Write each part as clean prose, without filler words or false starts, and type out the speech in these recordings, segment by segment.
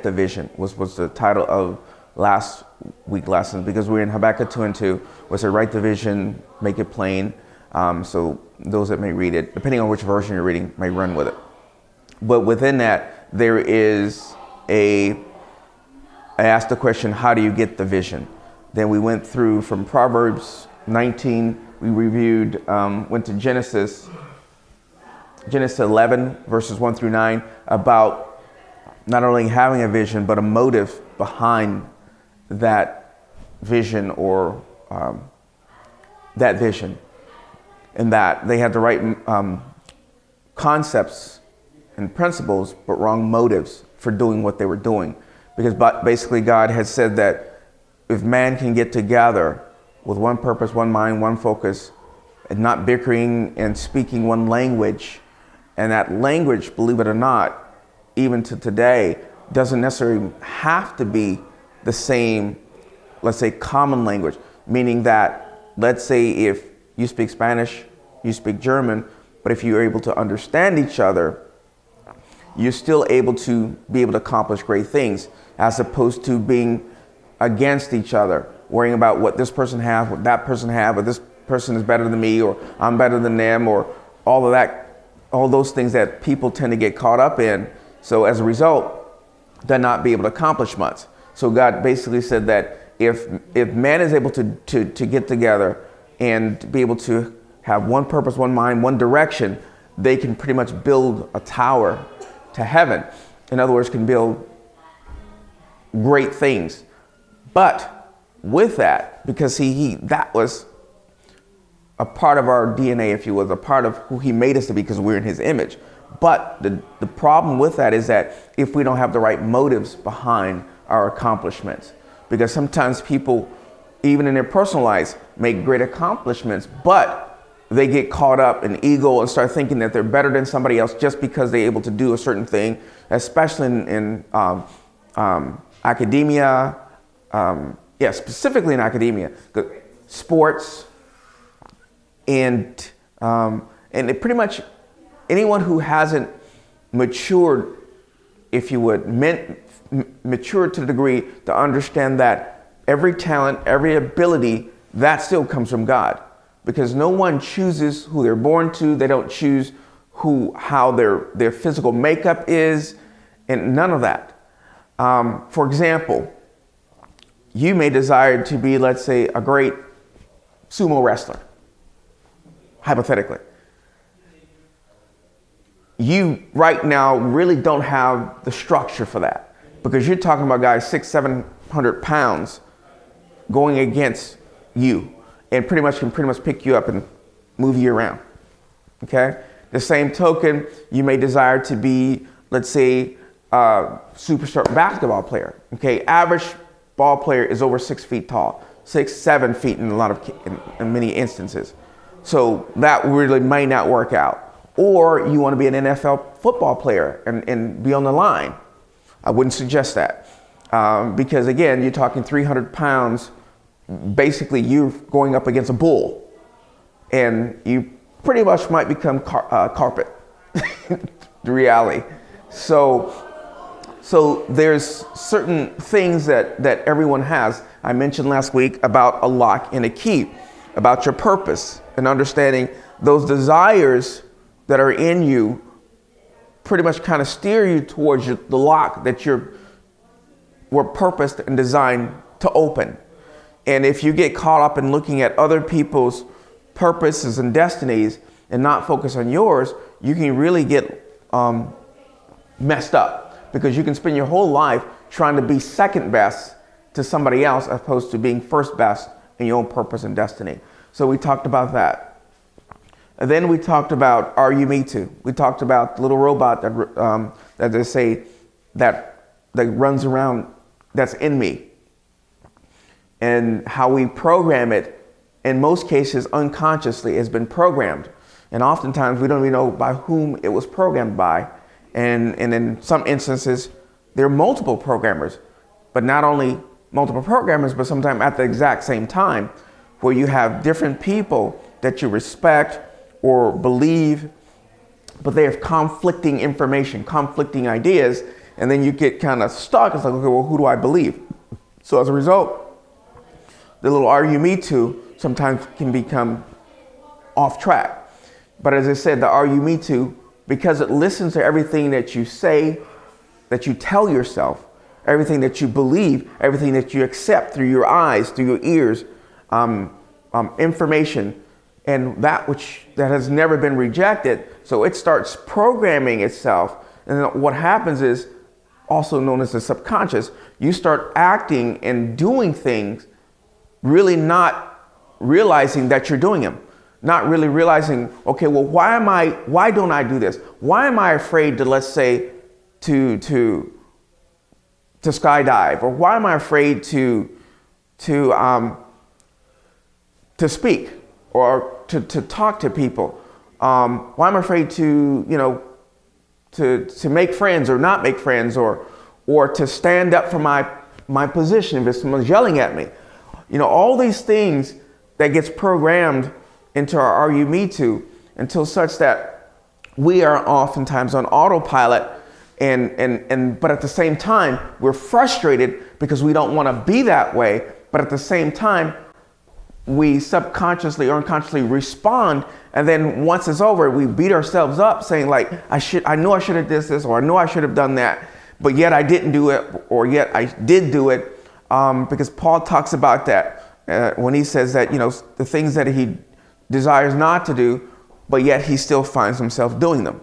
The vision was the title of last week lesson, because we're in Habakkuk 2 and 2, where it said, write the vision, make it plain. So those that may read it, depending on which version you're reading, may run with it. But within that, there is I asked the question, how do you get the vision? Then we went through from Proverbs 19, we reviewed, went to Genesis 11, verses 1 through 9, about not only having a vision, but a motive behind that vision, or that vision. And that they had the right concepts and principles, but wrong motives for doing what they were doing. Because basically God had said that if man can get together with one purpose, one mind, one focus, and not bickering and speaking one language, and that language, believe it or not, even to today, doesn't necessarily have to be the same, let's say, common language. Meaning that, let's say if you speak Spanish, you speak German, but if you're able to understand each other, you're still able to accomplish great things, as opposed to being against each other, worrying about what this person has, what that person has, or this person is better than me, or I'm better than them, or all of that, all those things that people tend to get caught up in. So as a result, they're not be able to accomplish much. So God basically said that if man is able to get together and be able to have one purpose, one mind, one direction, they can pretty much build a tower to heaven. In other words, can build great things. But with that, because that was a part of our DNA, if you will, a part of who he made us to be, because we're in his image. But the problem with that is that if we don't have the right motives behind our accomplishments, because sometimes people, even in their personal lives, make great accomplishments, but they get caught up in ego and start thinking that they're better than somebody else just because they're able to do a certain thing, especially in academia, specifically in academia, sports, and it pretty much anyone who hasn't matured, if you would, matured to the degree to understand that every talent, every ability, that still comes from God. Because no one chooses who they're born to. They don't choose how their physical makeup is, and none of that. For example, you may desire to be, let's say, a great sumo wrestler, hypothetically. You right now really don't have the structure for that, because you're talking about guys 600-700 pounds going against you, and pretty much can pick you up and move you around. Okay. The same token, you may desire to be, let's say, a superstar basketball player. Okay. Average ball player is over 6 feet tall, 6-7 feet in many instances. So that really may not work out. Or you want to be an NFL football player and be on the line. I wouldn't suggest that. Because again, you're talking 300 pounds, basically you're going up against a bull, and you pretty much might become carpet, the reality. So there's certain things that everyone has. I mentioned last week about a lock and a key, about your purpose, and understanding those desires that are in you pretty much kind of steer you towards the lock that were purposed and designed to open. And if you get caught up in looking at other people's purposes and destinies and not focus on yours, you can really get messed up, because you can spend your whole life trying to be second best to somebody else as opposed to being first best in your own purpose and destiny. So we talked about that. And then we talked about Are You Me Too? We talked about the little robot that they say that runs around, that's in me, and how we program it, in most cases unconsciously, has been programmed. And oftentimes we don't even know by whom it was programmed by. And in some instances, there are multiple programmers, but not only multiple programmers, but sometimes at the exact same time, where you have different people that you respect or believe, but they have conflicting information, conflicting ideas, And then you get kind of stuck. It's like, okay, well, who do I believe? So as a result, the little are you me too sometimes can become off track. But as I said, the are you me too, because it listens to everything that you say, that you tell yourself, everything that you believe, everything that you accept through your eyes, through your ears, information, and that has never been rejected. So it starts programming itself. And then what happens is, also known as the subconscious, you start acting and doing things, really not realizing that you're doing them. Not really realizing, okay, well, why don't I do this? Why am I afraid to, let's say, to skydive? Or why am I afraid to speak or to talk to people? Why am I afraid to make friends or not make friends, or to stand up for my position if someone's yelling at me? All these things that gets programmed into our are you me too, until such that we are oftentimes on autopilot, but at the same time we're frustrated because we don't want to be that way, but at the same time we subconsciously or unconsciously respond, and then once it's over we beat ourselves up saying like, I know I should have did this, or I know I should have done that, but yet I didn't do it, or yet I did do it, because Paul talks about that when he says that the things that he desires not to do, but yet he still finds himself doing them.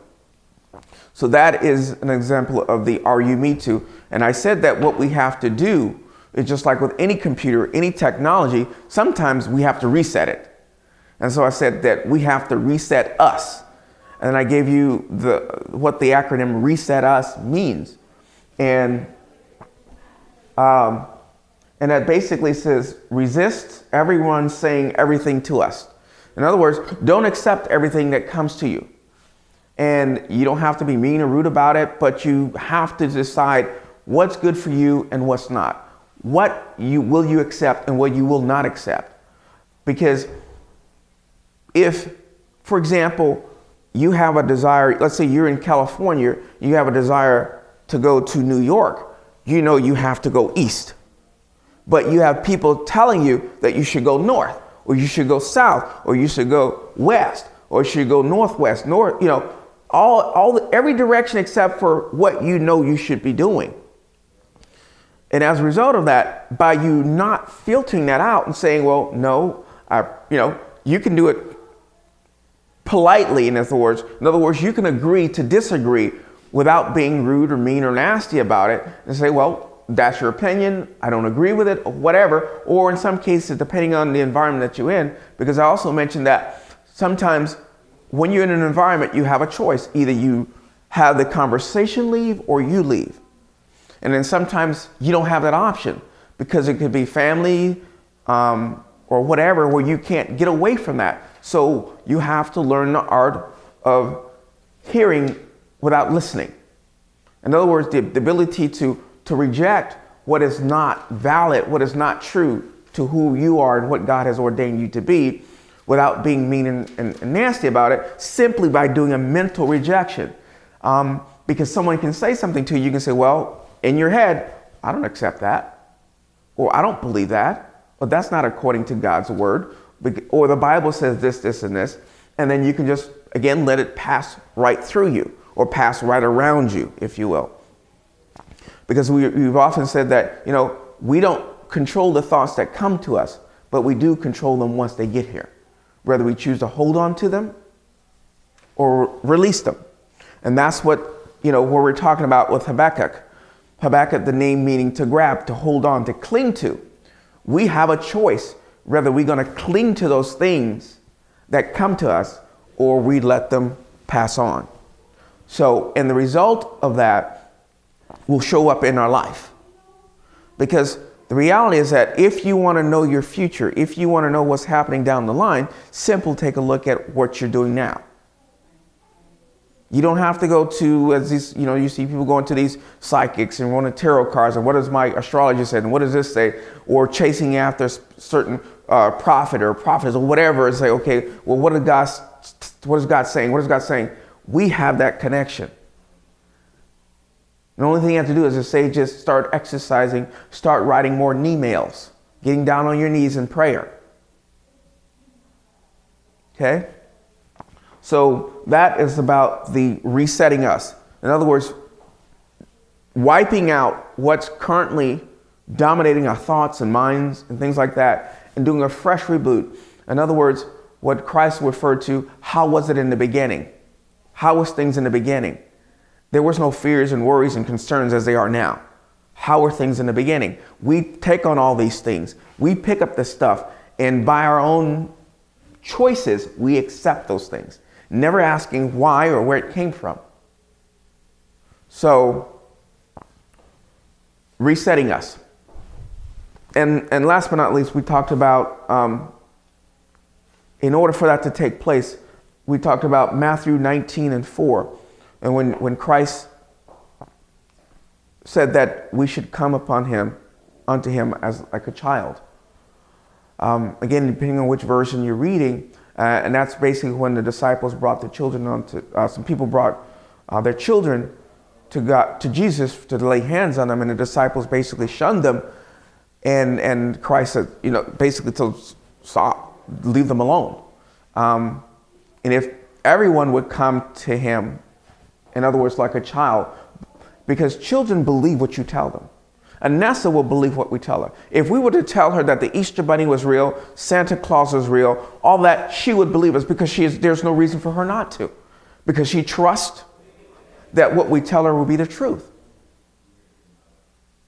So that is an example of the are you me too. And I said that what we have to do is just like with any computer, any technology, sometimes we have to reset it. And so I said that we have to reset us. And I gave you what the acronym reset us means. And that basically says resist everyone saying everything to us. In other words, don't accept everything that comes to you. And you don't have to be mean or rude about it, but you have to decide what's good for you and what's not. What will you accept and what you will not accept. Because if, for example, you have a desire, let's say you're in California, you have a desire to go to New York, you have to go east. But you have people telling you that you should go north, or you should go south, or you should go west, or you should go northwest, north, every direction except for what you should be doing. And as a result of that, by you not filtering that out and saying, well, no, you can do it politely, in other words. In other words, you can agree to disagree without being rude or mean or nasty about it, and say, well, that's your opinion, I don't agree with it, or whatever. Or in some cases, depending on the environment that you're in, because I also mentioned that sometimes when you're in an environment, you have a choice. Either you have the conversation leave or you leave. And then sometimes you don't have that option, because it could be family or whatever, where you can't get away from that. So you have to learn the art of hearing without listening. In other words, the ability to reject what is not valid, what is not true to who you are and what God has ordained you to be, without being mean and nasty about it, simply by doing a mental rejection. Because someone can say something to you, you can say, well, in your head, I don't accept that, or I don't believe that, or that's not according to God's word, or the Bible says this, this, and this, and then you can just, again, let it pass right through you, or pass right around you, if you will. Because we've often said that, we don't control the thoughts that come to us, but we do control them once they get here. Whether we choose to hold on to them or release them. And that's what we're talking about with Habakkuk. Habakkuk, the name meaning to grab, to hold on, to cling to. We have a choice whether we're going to cling to those things that come to us or we let them pass on. So, and the result of that will show up in our life. Because the reality is that if you want to know your future, if you want to know what's happening down the line, simply take a look at what you're doing now. You don't have to go to, as these, you see people going to these psychics and running tarot cards, and what does my astrologer say, and what does this say, or chasing after certain prophet or prophets or whatever, and say, okay, well, what is God saying? What is God saying? We have that connection. The only thing you have to do is just say, just start exercising, start writing more emails, getting down on your knees in prayer. Okay? So that is about the resetting us. In other words, wiping out what's currently dominating our thoughts and minds and things like that, and doing a fresh reboot. In other words, what Christ referred to, how was it in the beginning? How was things in the beginning? There was no fears and worries and concerns as they are now. How were things in the beginning? We take on all these things. We pick up this stuff, and by our own choices, we accept those things, never asking why or where it came from. So, resetting us. And last but not least, we talked about, in order for that to take place, we talked about Matthew 19:4. And when Christ said that we should come unto him as like a child. Again, depending on which version you're reading, and that's basically when the disciples brought the children some people brought their children to Jesus to lay hands on them, and the disciples basically shunned them, and Christ said, basically to stop, leave them alone. And if everyone would come to him, in other words, like a child, because children believe what you tell them. Anessa will believe what we tell her. If we were to tell her that the Easter Bunny was real, Santa Claus was real, all that, she would believe us because there's no reason for her not to. Because she trusts that what we tell her will be the truth.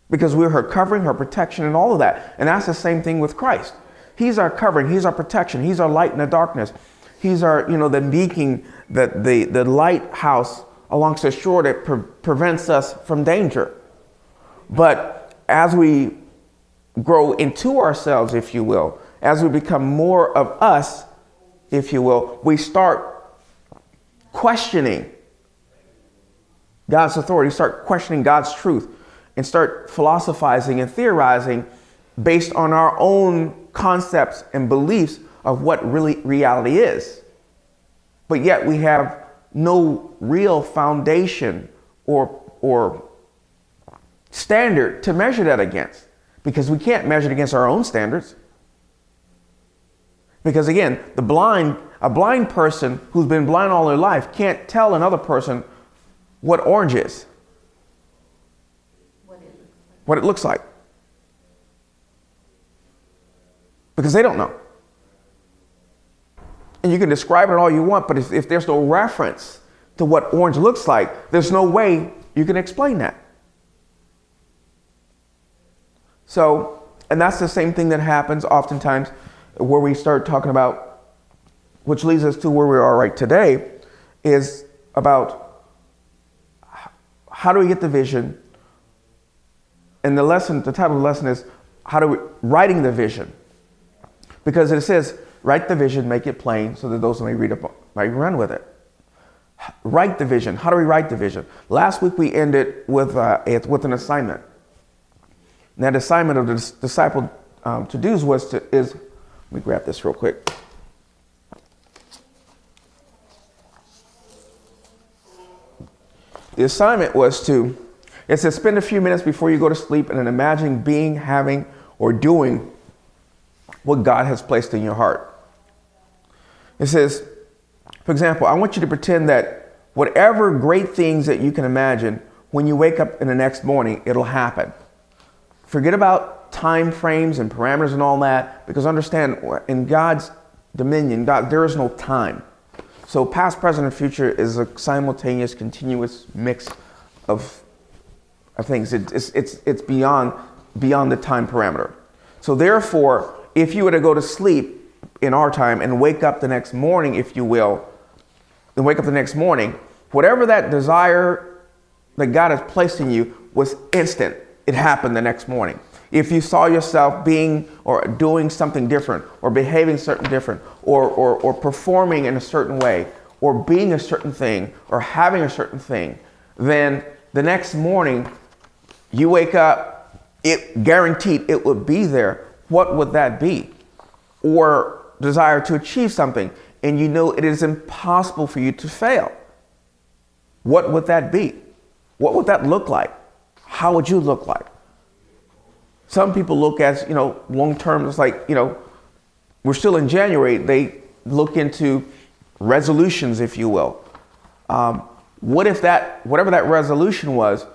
Because we're her covering, her protection, and all of that. And that's the same thing with Christ. He's our covering, he's our protection, he's our light in the darkness. He's our, the beacon, the lighthouse along the shore that prevents us from danger. But as we grow into ourselves, if you will, as we become more of us, if you will, we start questioning God's authority, start questioning God's truth, and start philosophizing and theorizing based on our own concepts and beliefs of what really reality is. But yet we have no real foundation or standard to measure that against, because we can't measure it against our own standards. Because again, a blind person who's been blind all their life can't tell another person what orange is, what it looks like, because they don't know. And you can describe it all you want, but if there's no reference to what orange looks like, there's no way you can explain that. So, and that's the same thing that happens oftentimes where we start talking about, which leads us to where we are right today, is about how do we get the vision? And the title of the lesson is writing the vision. Because it says, write the vision, make it plain, so that those who may read it might run with it. Write the vision. How do we write the vision? Last week we ended with an assignment. And that assignment of the disciple to-dos let me grab this real quick. The assignment it says spend a few minutes before you go to sleep and imagine being, having, or doing what God has placed in your heart. It says, for example, I want you to pretend that whatever great things that you can imagine, when you wake up in the next morning, it'll happen. Forget about time frames and parameters and all that, because understand, in God's dominion, there is no time. So past, present, and future is a simultaneous, continuous mix of things. It's beyond the time parameter. So therefore, if you were to go to sleep in our time and wake up the next morning, if you will, whatever that desire that God has placed in you was instant. It happened the next morning. If you saw yourself being or doing something different, or behaving certain different, or performing in a certain way, or being a certain thing, or having a certain thing, then the next morning you wake up, it guaranteed it would be there. What would that be? Or desire to achieve something, and you know it is impossible for you to fail. What would that be? What would that look like? how would you look like? Some people look at, long term, it's like, we're still in January. They look into resolutions, if you will. What if whatever that resolution was,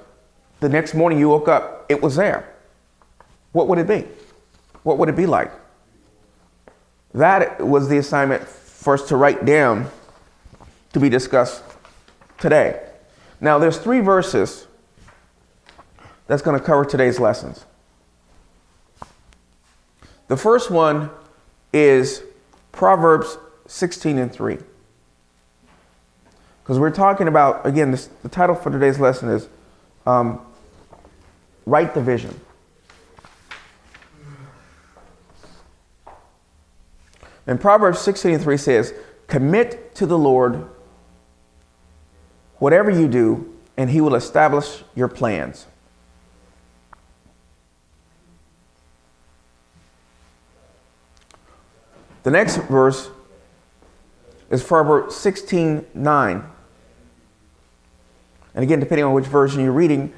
the next morning you woke up, it was there? What would it be? What would it be like? That was the assignment for us to write down to be discussed today. Now, there's 3 verses that's going to cover today's lessons. The first one is Proverbs 16:3. Because we're talking about, again, the title for today's lesson is Write the Vision. And Proverbs 16:3 says, commit to the Lord whatever you do, and he will establish your plans. The next verse is Proverbs 16:9. And again, depending on which version you're reading,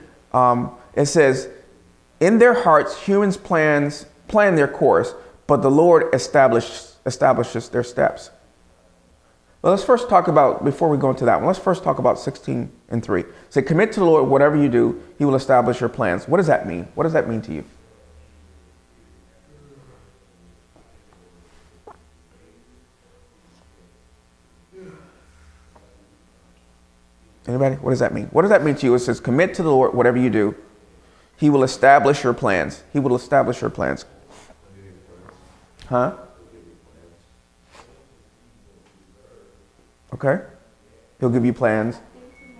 it says, in their hearts, humans plan their course, but the Lord establishes their steps. Well, let's first talk about, before we go into that one, let's first talk about 16:3. Say, commit to the Lord whatever you do, he will establish your plans. What does that mean? What does that mean to you? Anybody? What does that mean? What does that mean to you? It says, commit to the Lord whatever you do, he will establish your plans. He will establish your plans. Huh? Okay. He'll give you plans. I think to me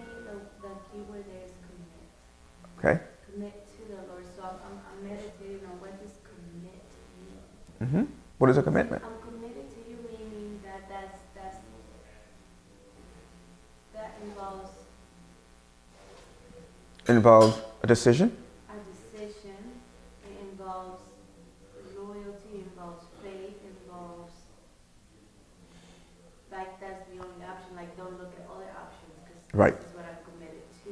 the key word there is commit. Okay. Commit to the Lord. So I'm meditating on what does commit mean. What is a commitment? I'm committed to you, meaning that involves Involves a decision. a decision. It involves loyalty. Involves faith. Involves that's the only option. Like don't look at other options because Right. this is what I'm committed to.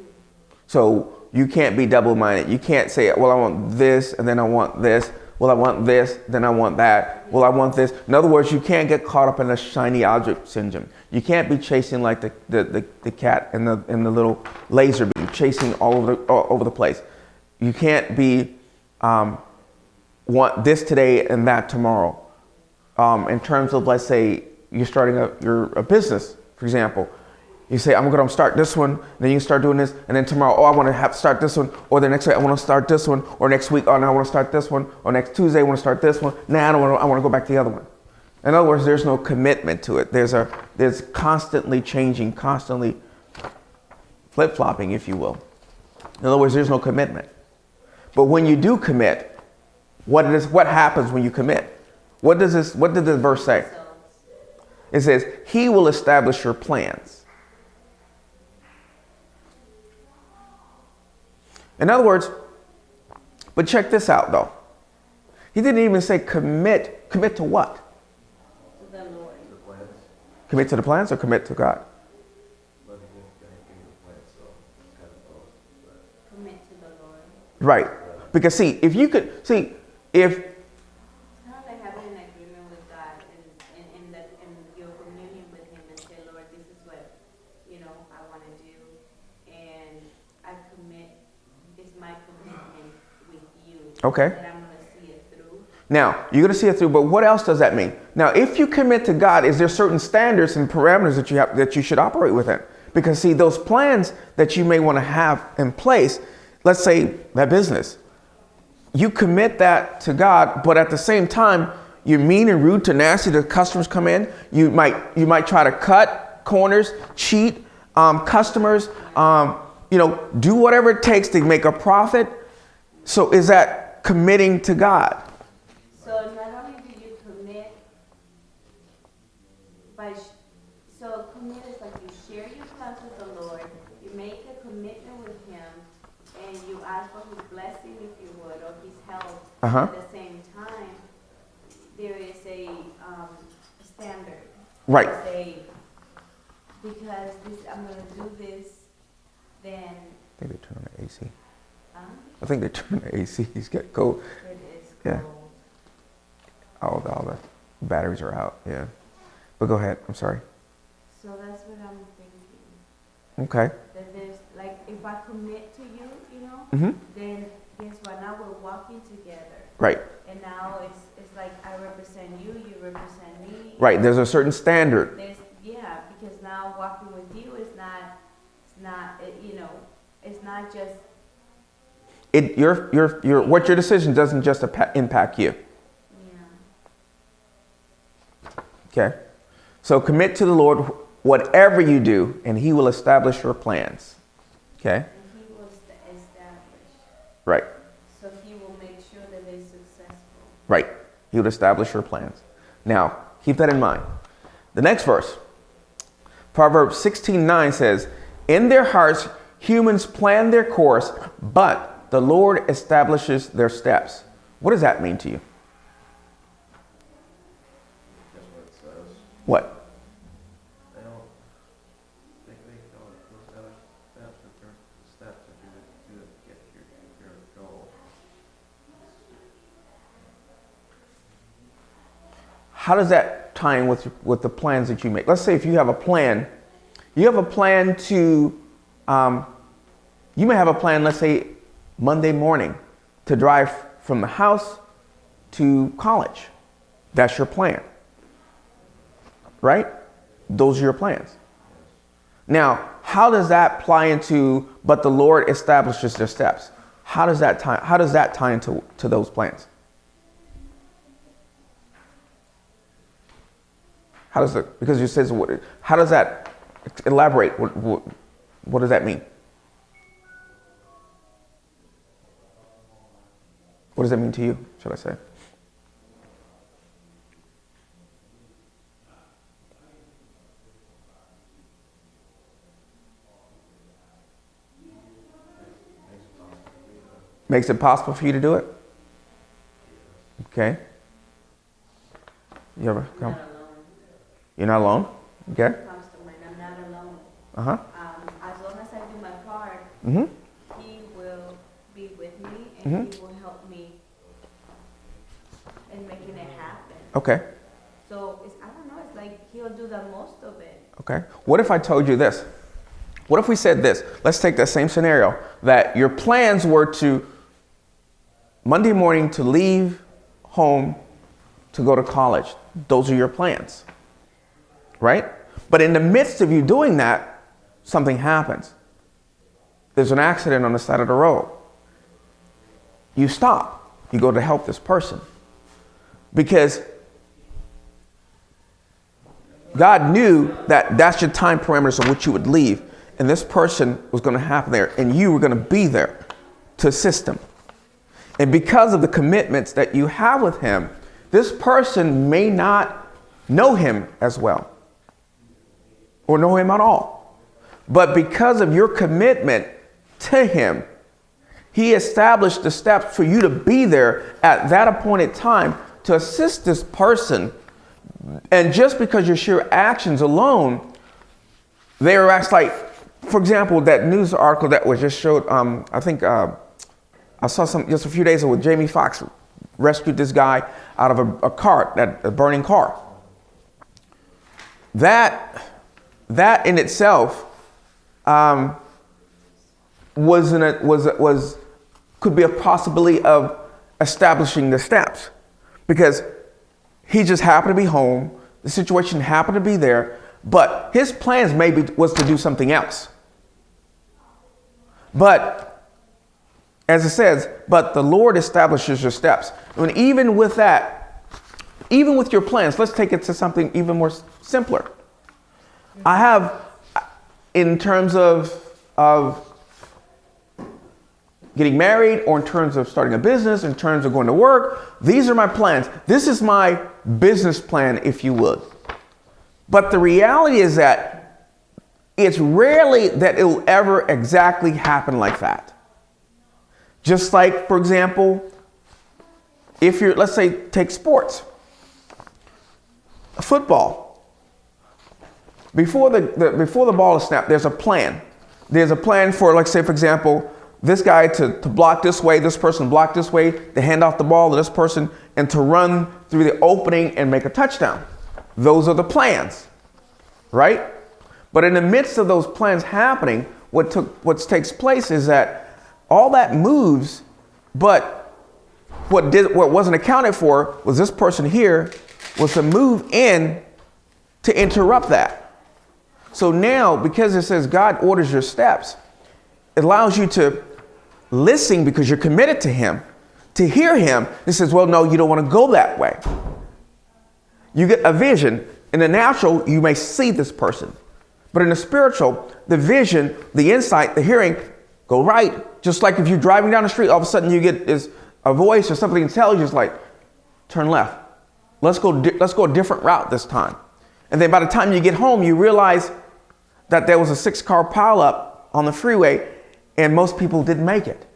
So you can't be double-minded. You can't say, well, I want this, and then I want this. Well, I want this, then I want that. Well, I want this. In other words, you can't get caught up in the shiny object syndrome. You can't be chasing like the cat in the little laser beam, chasing all over the place. You can't be want this today and that tomorrow. In terms of, let's say, you're starting a business, for example. You say, I'm going to start this one, then you start doing this, and then tomorrow, I want to have to start this one, or the next week, I want to start this one, or next week, now I want to start this one, or next Tuesday, I want to start this one. Nah, I want to go back to the other one. In other words, there's no commitment to it. There's constantly changing, constantly flip-flopping, if you will. In other words, there's no commitment. But when you do commit, what happens when you commit? What did this verse say? It says, he will establish your plans. In other words, but check this out though. He didn't even say commit. Commit to what? To the Lord. Commit to the plans or commit to God? Commit to the Lord. Right. Because if It's kind of like having an agreement with God and your communion with him and say, Lord, this is what I want to do, and I commit. It's my commitment with you. Okay. That I'm going to see it through. Now, you're going to see it through, but what else does that mean? Now, if you commit to God, is there certain standards and parameters that you should operate within? Because see, those plans that you may want to have in place, let's say that business, you commit that to God, but at the same time, you're mean and rude to nasty. The customers come in. You might try to cut corners, cheat customers, do whatever it takes to make a profit. So is that committing to God? So not only do you commit, so commit is like you share your plans with the Lord, you make a commitment with him, and you ask for his blessing if you would, or his help. At the same time, there is a standard. Right. Because I'm going to do this, then I think they turn on the AC. I think they turn the AC. He's got cold. It is Yeah. cold. All the batteries are out. Yeah. But go ahead. I'm sorry. So that's what I'm thinking. Okay. That there's, like, if I commit to you, you know, Mm-hmm. then guess what? Now we're walking together. Right. And now it's like I represent you, you represent me. Right. There's a certain standard. Yeah, because now walking with you is not, you know, it's not just. What your decision doesn't just impact you. Yeah. Okay. So commit to the Lord whatever you do, and He will establish your plans. Okay. And He will establish. Right. So He will make sure that they're successful. Right. He would establish your plans. Now, keep that in mind. The next verse, Proverbs 16:9 says, "In their hearts humans plan their course, but the Lord establishes their steps." What does that mean to you? That's what it says. What? They don't establish steps that they're the steps that you would do to get your goal. How does that tie in with the plans that you make? Let's say if you have a plan to, you may have a plan, let's say Monday morning, to drive from the house to college. That's your plan, right? Those are your plans. Now, how does that apply into, but the Lord establishes their steps? How does that tie into those plans? How does it, because you says, how does that elaborate? What does that mean? What does that mean to you, should I say? Makes it possible for you to do it? Okay. You ever come? Not alone. You're not alone? Okay. It comes to mind. I'm not alone. Uh-huh. As long as I do my part, Mm-hmm. He will be with me and Mhm. He will help me in making it happen. Okay. So I don't know. It's like He'll do the most of it. Okay. What if I told you this? What if we said this? Let's take that same scenario, that your plans were to Monday morning to leave home to go to college. Those are your plans, right? But in the midst of you doing that, something happens. There's an accident on the side of the road. You stop. You go to help this person. Because God knew that that's your time parameters of which you would leave. And this person was going to happen there. And you were going to be there to assist them. And because of the commitments that you have with Him, this person may not know Him as well or know Him at all. But because of your commitment to Him, He established the steps for you to be there at that appointed time to assist this person. And just because your sheer actions alone, they are actually like, for example, that news article that was just showed, I think I saw some just a few days ago with Jamie Foxx rescued this guy out of a cart, a burning car. That in itself could be a possibility of establishing the steps, because he just happened to be home. The situation happened to be there, but his plans maybe was to do something else. But as it says, but the Lord establishes your steps. And even with that, even with your plans, let's take it to something even more simpler. I have, in terms of getting married, or in terms of starting a business, in terms of going to work, these are my plans. This is my business plan, if you would. But the reality is that it's rarely that it will ever exactly happen like that. Just like, for example, if you're, let's say, take sports, football. Before the ball is snapped, there's a plan. There's a plan for, like, say, for example, this guy to block this way, this person block this way, to hand off the ball to this person, and to run through the opening and make a touchdown. Those are the plans, right? But in the midst of those plans happening, what takes place is that all that moves, but what wasn't accounted for was this person here was to move in to interrupt that. So now, because it says God orders your steps, it allows you to listen because you're committed to him, to hear him. It says, well, no, you don't want to go that way. You get a vision. In the natural, you may see this person. But in the spiritual, the vision, the insight, the hearing, go right. Just like if you're driving down the street, all of a sudden you get a voice or something tells you, like, turn left. Let's go a different route this time. And then by the time you get home, you realize that there was a 6-car pileup on the freeway and most people didn't make it.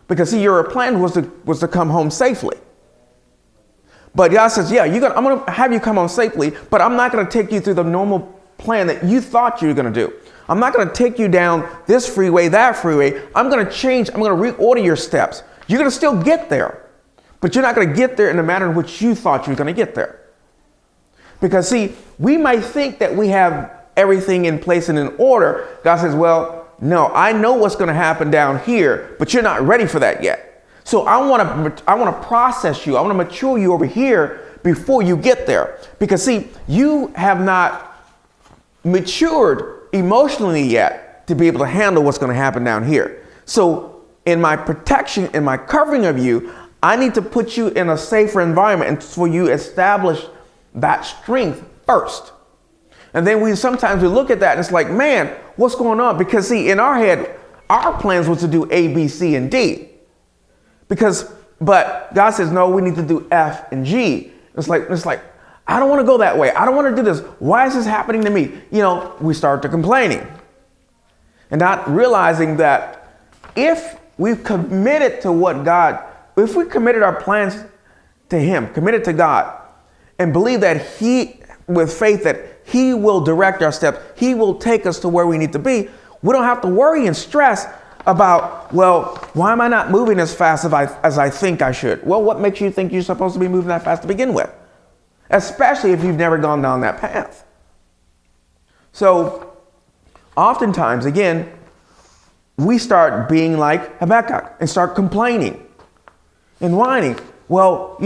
Because see, your plan was to come home safely. But God says, yeah, I'm going to have you come home safely, but I'm not going to take you through the normal plan that you thought you were going to do. I'm not going to take you down this freeway, that freeway. I'm going to reorder your steps. You're going to still get there, but you're not going to get there in the manner in which you thought you were going to get there. Because see, we might think that we have everything in place and in order. God says, well, no, I know what's going to happen down here, but you're not ready for that yet. So I want to process you. I want to mature you over here before you get there. Because see, you have not matured emotionally yet to be able to handle what's going to happen down here. So in my protection, in my covering of you, I need to put you in a safer environment and for you establish that strength first. And then we sometimes look at that and it's like, man, what's going on? Because see, in our head, our plans was to do A, B, C, and D. But God says, no, we need to do F and G. It's like, I don't want to go that way. I don't want to do this. Why is this happening to me? We start to complaining and not realizing that if we've committed to if we committed our plans to him, committed to God, and believe that with faith that he will direct our steps, he will take us to where we need to be, we don't have to worry and stress about, well, why am I not moving as fast as I think I should? Well, what makes you think you're supposed to be moving that fast to begin with? Especially if you've never gone down that path. So oftentimes, again, we start being like Habakkuk and start complaining and whining. Well,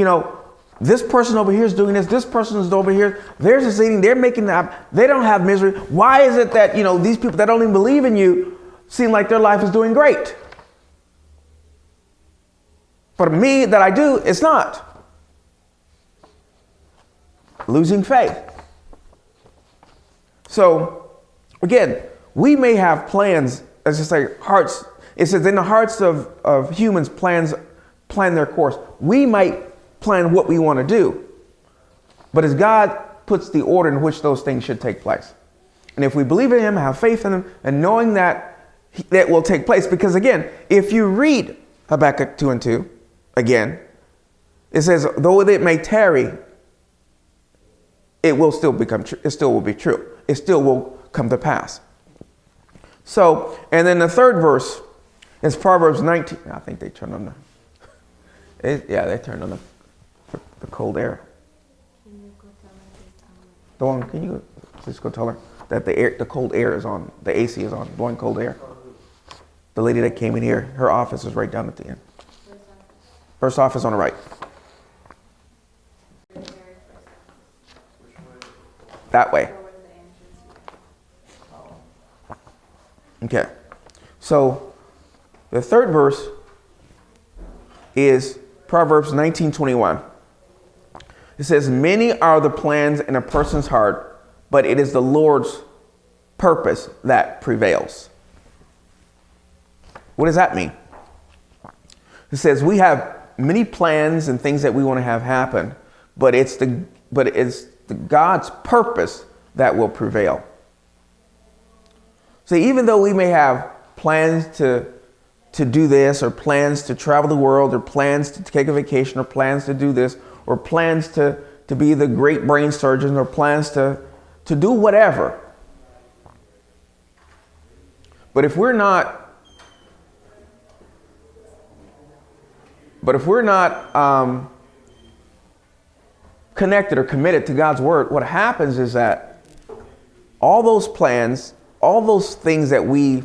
this person over here is doing this. This person is over here. They're succeeding. They're making that. They don't have misery. Why is it that, these people that don't even believe in you seem like their life is doing great? For me, that I do, it's not. Losing faith. So, again, we may have plans, as I say, hearts. It says in the hearts of humans, plan their course. We might plan what we want to do, but as God puts the order in which those things should take place. And if we believe in him, have faith in him, and knowing that will take place, because again, if you read Habakkuk 2:2, again, it says, though it may tarry, it will still become true. It still will be true. It still will come to pass. So, and then the third verse is Proverbs 19. I think they turned on they turned on the cold air. Can you go tell her this time? Dawn, can you just go tell her that the cold air is on, the AC is on, blowing cold air? The lady that came in here, her office is right down at the end. First office on the right. That way. Okay. So the third verse is Proverbs 19:21. It says, many are the plans in a person's heart, but it is the Lord's purpose that prevails. What does that mean? It says we have many plans and things that we want to have happen, but it's the God's purpose that will prevail. So even though we may have plans to do this, or plans to travel the world, or plans to take a vacation, or plans to do this, or plans to be the great brain surgeon, or plans to do whatever. But if we're not connected or committed to God's word, what happens is that all those plans, all those things that we,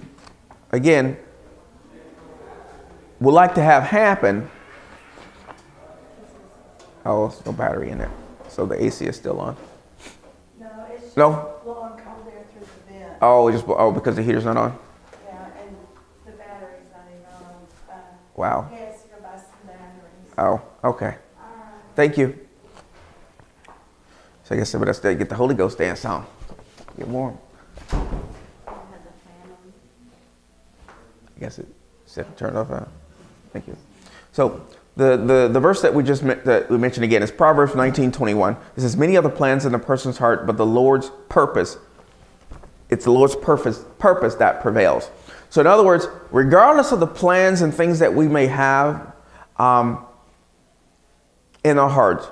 again, would like to have happen. Oh, there's no battery in it. So the AC is still on. No, it's just No? blowing cold air through the vent. Because the heater's not on? Yeah, and the battery's not even on. Wow. Yes, you go buy some batteries. Oh, okay. Thank you. So I guess somebody else did get the Holy Ghost dance on. Get warm. Has a fan on. I guess it said turn off. Thank you. So the verse that we mentioned again is Proverbs 19:21. It says, "Many other plans in a person's heart, but the Lord's purpose, it's the Lord's purpose that prevails." So in other words, regardless of the plans and things that we may have in our hearts,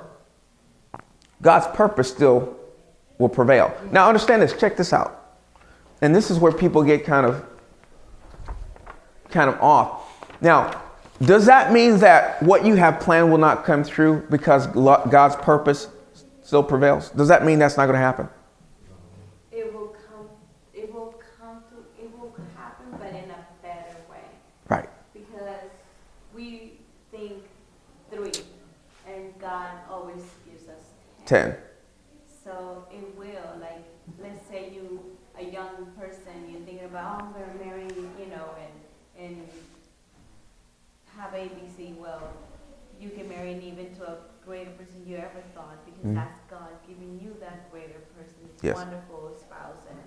God's purpose still will prevail. Now understand this, check this out. And this is where people get kind of off. Now, does that mean that what you have planned will not come through because God's purpose still prevails? Does that mean that's not going to happen? It will happen, but in a better way. Right. Because we think 3, and God always gives us 10. 10. So it will, like, let's say you, a young person, you're thinking about, I'm going to marry, and have ABC. Well, you can marry and even to a greater person you ever thought, because that's God giving you that greater person. It's Yes. wonderful spouse, and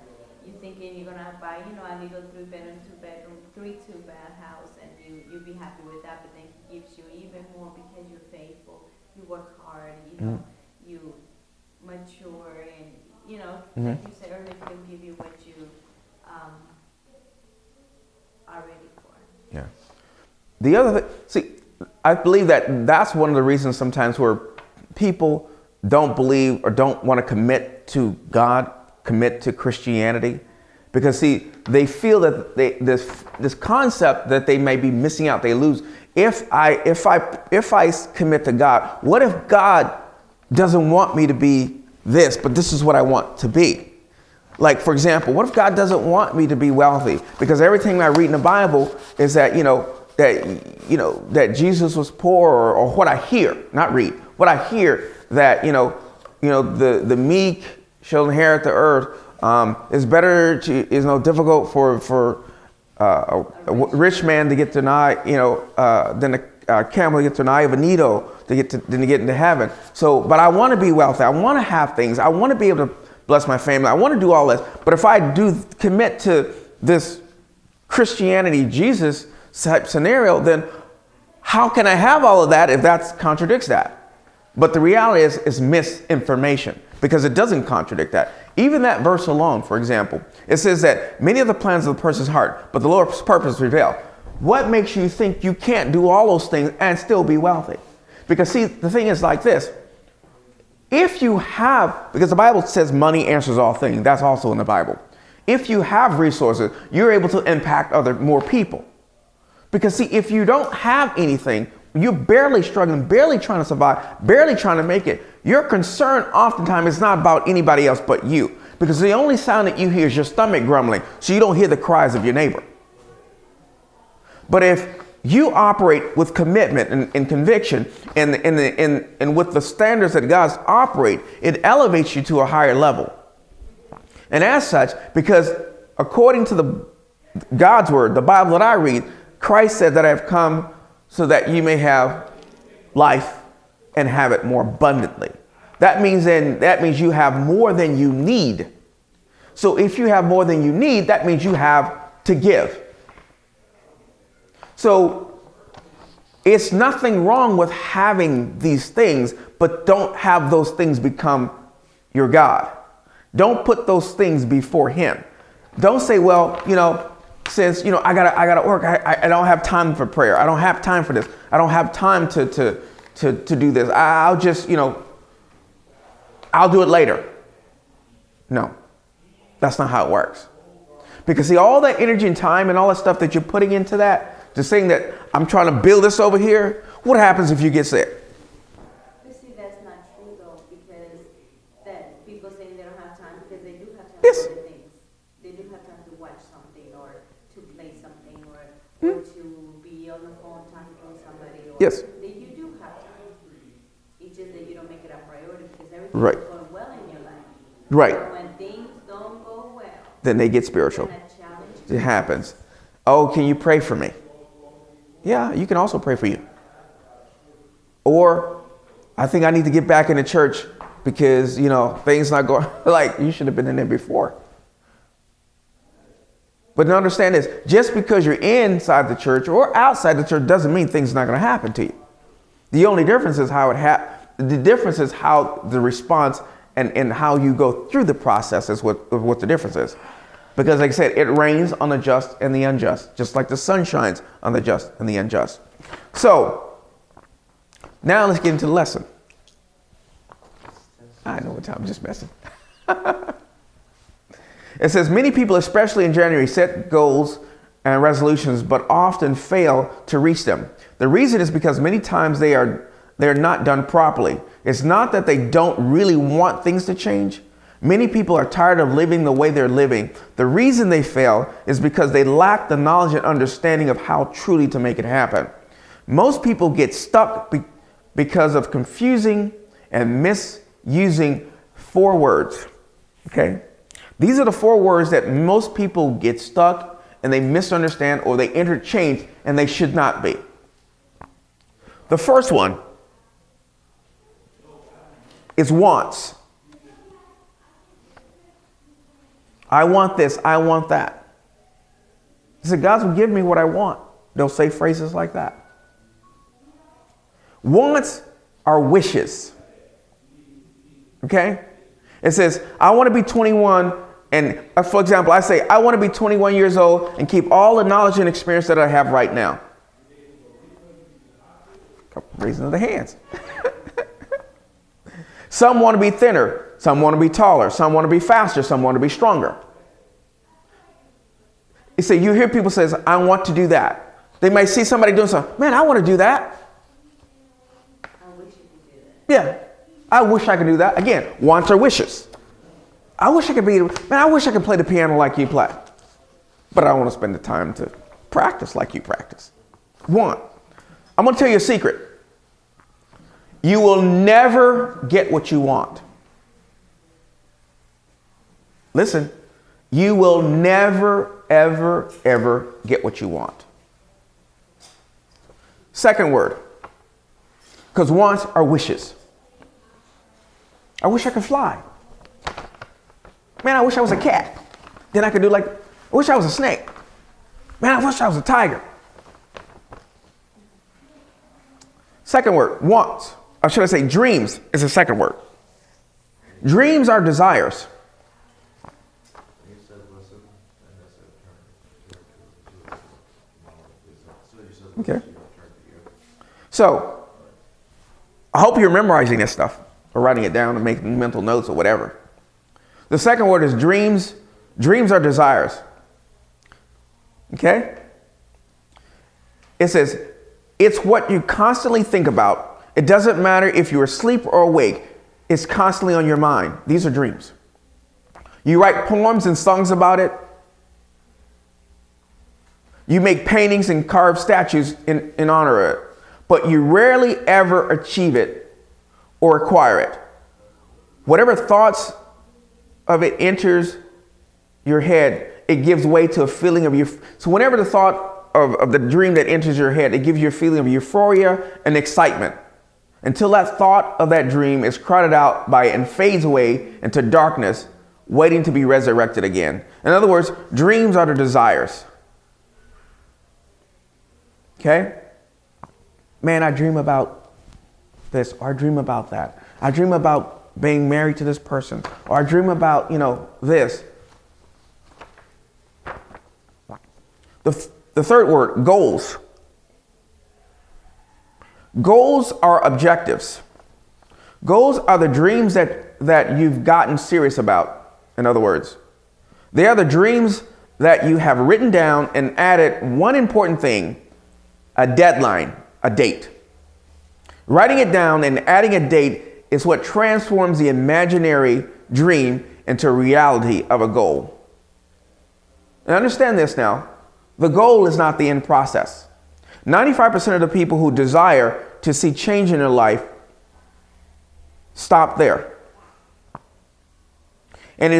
you're thinking you're gonna buy, a little 3-bedroom, 2-bedroom, 3-2-bath house, and you be happy with that. But then He gives you even more because you're faithful, you work hard, you mature, and like you said earlier, He'll give you what you are ready for. Yeah. The other thing, see, I believe that that's one of the reasons sometimes where people don't believe or don't want to commit to God, commit to Christianity, because see, they feel that this concept that they may be missing out, they lose. If I commit to God, what if God doesn't want me to be this, but this is what I want to be? Like, for example, what if God doesn't want me to be wealthy? Because everything I read in the Bible is that, that Jesus was poor, or what I hear, not read, what I hear that, the meek shall inherit the earth. It's better difficult for a rich man to get to nigh, than a camel to get to the eye of a needle than to get into heaven. So, but I want to be wealthy. I want to have things. I want to be able to bless my family. I want to do all this. But if I do commit to this Christianity, Jesus type scenario, then how can I have all of that if that contradicts that? But the reality is misinformation, because it doesn't contradict that. Even that verse alone, for example, it says that many of the plans of the person's heart, but the Lord's purpose prevail. What makes you think you can't do all those things and still be wealthy? Because see, the thing is like this. If you have, because the Bible says money answers all things. That's also in the Bible. If you have resources, you're able to impact more people. Because see, if you don't have anything, you're barely struggling, barely trying to survive, barely trying to make it. Your concern oftentimes is not about anybody else but you. Because the only sound that you hear is your stomach grumbling, so you don't hear the cries of your neighbor. But if you operate with commitment and conviction and with the standards that God's operate, it elevates you to a higher level. And as such, because according to God's word, the Bible that I read, Christ said that I have come so that you may have life and have it more abundantly. That means you have more than you need. So if you have more than you need, that means you have to give. So it's nothing wrong with having these things, but don't have those things become your God. Don't put those things before Him. Don't say, well, since I gotta work, I don't have time for prayer. I don't have time for this. I don't have time to do this. I'll just I'll do it later. No, that's not how it works. Because see, all that energy and time and all that stuff that you're putting into that, just saying that I'm trying to build this over here, what happens if you get sick? But see, that's not true though, because that people saying they don't have time because they do have time Yes. for other things. They do have time to watch something or to play something or to be on the phone talking to somebody. Or Yes. that you do have time. It's just that you don't make it a priority because everything's Right. going well in your life. Right. But when things don't go well, Then they get spiritual. then a challenge. It happens. Oh, can you pray for me? Yeah, you can also pray for you. Or I think I need to get back into church because, things not going like you should have been in there before. But to understand this, just because you're inside the church or outside the church doesn't mean things are not going to happen to you. The only difference is how the difference is how the response and how you go through the process is what the difference is. Because like I said, it rains on the just and the unjust, just like the sun shines on the just and the unjust. So now let's get into the lesson. I know what time, I'm just messing. It says, many people, especially in January, set goals and resolutions, but often fail to reach them. The reason is because many times they're not done properly. It's not that they don't really want things to change. Many people are tired of living the way they're living. The reason they fail is because they lack the knowledge and understanding of how truly to make it happen. Most people get stuck because of confusing and misusing 4 words. Okay? These are the 4 words that most people get stuck and they misunderstand or they interchange and they should not be. The first one is wants. I want this, I want that. He said, God will give me what I want. They'll say phrases like that. Wants are wishes. Okay? It says, I want to be 21. And for example, I say, I want to be 21 years old and keep all the knowledge and experience that I have right now. Raising of the hands. Some want to be thinner. Some want to be taller. Some want to be faster. Some want to be stronger. You see, you hear people say, I want to do that. They might see somebody doing something. Man, I want to do that. I wish you could do that. Yeah, I wish I could do that. Again, wants or wishes. I wish I could I wish I could play the piano like you play. But I don't want to spend the time to practice like you practice. Want. I'm going to tell you a secret. You will never get what you want. Listen, you will never, ever, ever get what you want. Second word, because wants are wishes. I wish I could fly. Man, I wish I was a cat. Then I could do I wish I was a snake. Man, I wish I was a tiger. Second word, wants. Or should I say dreams is the second word. Dreams are desires. Okay. So, I hope you're memorizing this stuff or writing it down and making mental notes or whatever. The second word is dreams. Dreams are desires. Okay? It says, it's what you constantly think about. It doesn't matter if you're asleep or awake. It's constantly on your mind. These are dreams. You write poems and songs about it. You make paintings and carve statues in honor of it. But you rarely ever achieve it or acquire it. Whatever thoughts of it enters your head, it gives way to a feeling of so whenever the thought of the dream that enters your head, it gives you a feeling of euphoria and excitement until that thought of that dream is crowded out by and fades away into darkness, waiting to be resurrected again. In other words, dreams are the desires. Okay? Man, I dream about this, or I dream about that. I dream about being married to this person, or I dream about, this. The third word, goals. Goals are objectives. Goals are the dreams that you've gotten serious about, in other words. They are the dreams that you have written down and added one important thing, a deadline, a date. Writing it down and adding a date is what transforms the imaginary dream into reality of a goal. And understand this now, the goal is not the end process. 95% of the people who desire to see change in their life stop there. And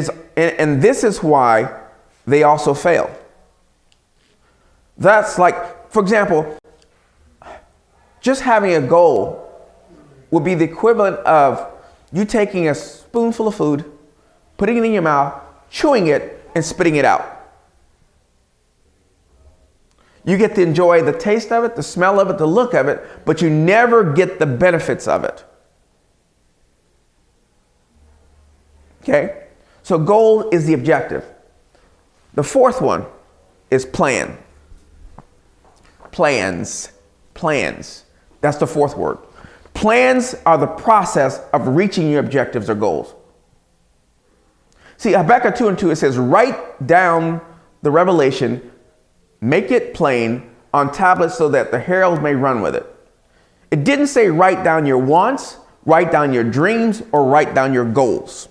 this is why they also fail. That's like, for example, just having a goal would be the equivalent of you taking a spoonful of food, putting it in your mouth, chewing it, and spitting it out. You get to enjoy the taste of it, the smell of it, the look of it, but you never get the benefits of it. Okay? So goal is the objective. The fourth one is plan. Plans. That's the fourth word. Plans are the process of reaching your objectives or goals. See, Habakkuk 2:2, it says, write down the revelation, make it plain on tablets so that the herald may run with it. It didn't say write down your wants, write down your dreams, or write down your goals.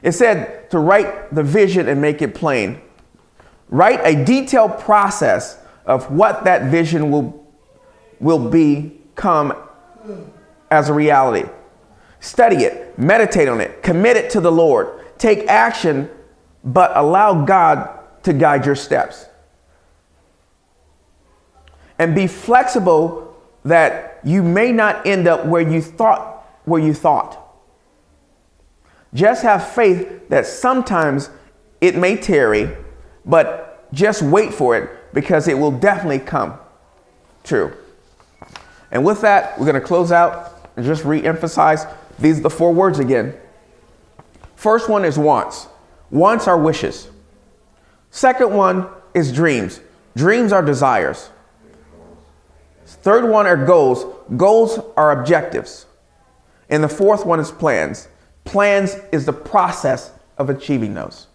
It said to write the vision and make it plain. Write a detailed process of what that vision will become as a reality. Study it, meditate on it, commit it to the Lord. Take action, but allow God to guide your steps. And be flexible that you may not end up where you thought. Just have faith that sometimes it may tarry, but just wait for it because it will definitely come true. And with that, we're going to close out and just re-emphasize these are the four words again. First one is wants. Wants are wishes. Second one is dreams. Dreams are desires. Third one are goals. Goals are objectives. And the fourth one is plans. Plans is the process of achieving those.